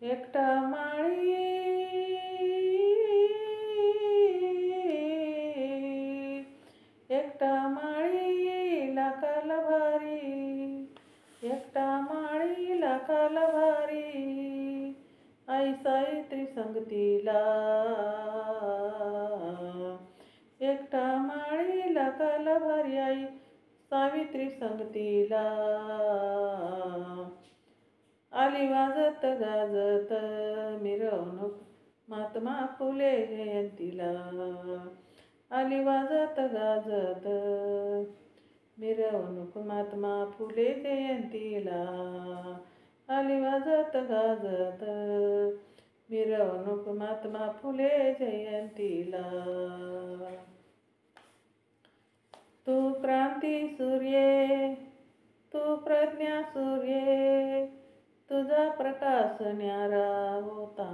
एकटा माळी एकटा माळी लाखाला भारी, एकटा माळी लाखाला भारी, आई सावित्री संगतीला. एकटा माळी लाखाला भारी, आई सावित्री संगतीला. आली वाजत गाजत मिरवणूक महात्मा फुले जयंतीला. आली वाजत गाजत मिरवणूक महात्मा फुले जयंतीला. आली वाजत गाजत मिरवणूक महात्मा फुले जयंतीला. तू क्रांती सूर्ये, तू प्रज्ञा सूर्ये, तुझा प्रकाश न्यारा होता.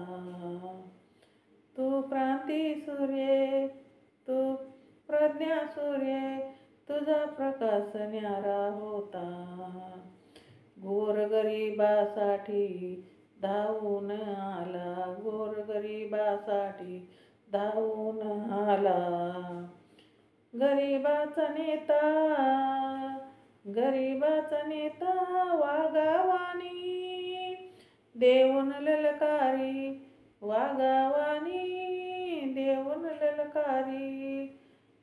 तू क्रांती सूर्ये, तू प्रज्ञा सूर्ये, तुझा प्रकाश न्यारा होता. गोरगरिबासाठी धावून आला, गोरगरिबासाठी धावून आला. गरिबाचा नेता, गरिबाचा नेता वाघावानी, देऊन ललकारी वाघावानी, देऊन ललकारी.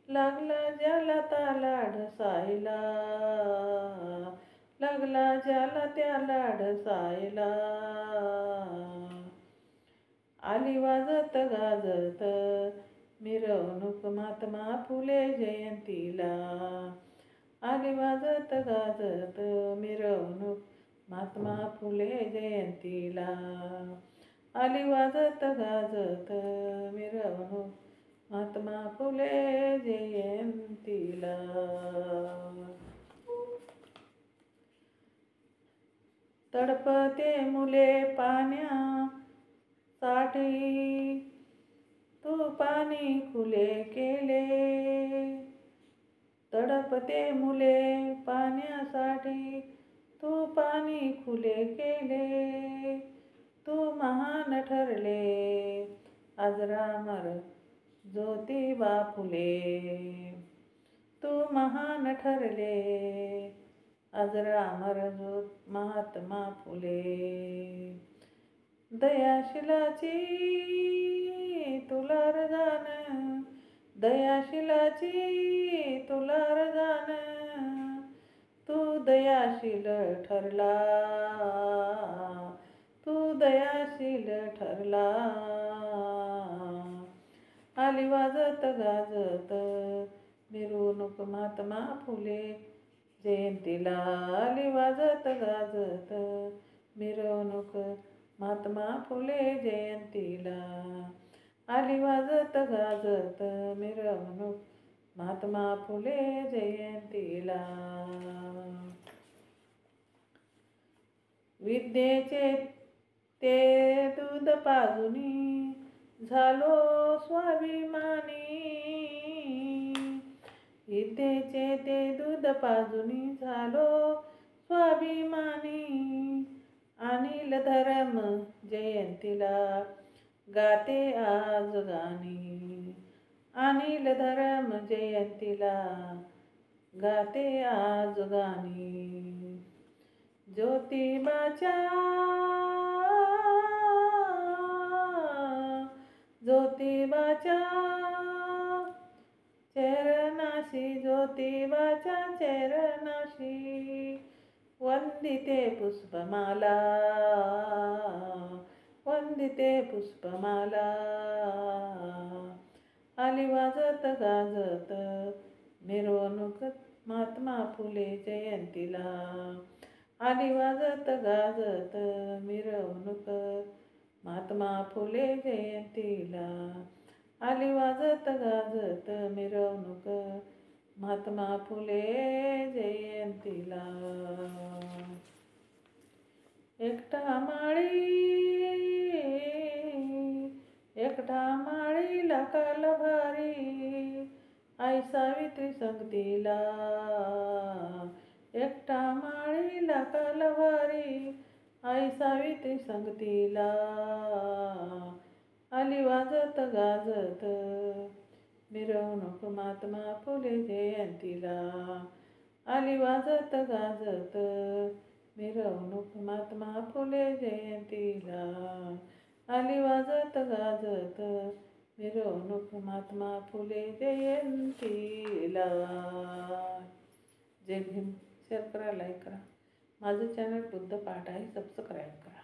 लागला ज्याला त्याला ढसायला, लागला ज्याला त्याला ढसायला. आली वाजत गाजत मिरवणूक महात्मा फुले जयंतीला. आली वाजत गाजत मिरवणूक महात्मा फुले जयंतीला. आली वाजत गाजत मिरवणूक महात्मा फुले जयंतीला. तडपते मुले पाण्यासाठी, तू पाणी खुले केले. तडपते मुले पाण्यासाठी, तू पाणी खुले केले. तू महान ठरले अजरामर ज्योतिबा फुले. तू महान ठरले अजरामर महात्मा फुले. दयाशिलाची तुला रजान, दयाशिलाची तुला रजान, तू दयाशील ठरला, तू दयाशील ठरला. आली वाजत गाजत मिरवणूक महात्मा फुले जयंतीला. आली वाजत गाजत मिरवणूक महात्मा फुले जयंतीला. आली वाजत गाजत मिरवणूक महात्मा फुले जयंतीला. विद्येचे ते दूध पाजुनी झालो स्वाभिमानी. विद्येचे ते दूध पाजुनी झालो स्वाभिमानी. अनिल धर्म जयंतीला गाते आज गाणी. अनिल धर्म जयंतीला गाते आज गाणी. ज्योतिबाच्या, ज्योतिबाच्या चरणाशी, ज्योतिबाच्या चरणाशी वंदिते पुष्पमाला, वंदिते पुष्पमाला. आली वाजत गाजत मिरवणूक महात्मा फुले जयंतीला. आली वाजत गाजत मिरवणूक महात्मा फुले जयंतीला. आली वाजत गाजत मिरवणूक महात्मा फुले जयंतीला. एकटा माळी, एकटा माळी लाखाला भारी, आई सावित्री संगतीला. एकटा माळी लाखाला भारी, आई सावित्री संगतीला आली वाजत गाजत, मिरवणूक महात्मा फुले जयंतीला आली वाजत गाजत, मिरवणूक महात्मा फुले जयंतीला आली वाजत गाजत, मिरवणूक महात्मा फुले जयंतीला. जय भीम. शेअर करा, लाईक करा. माझं चॅनल बुद्ध पाठ आहे, सबस्क्राईब करा.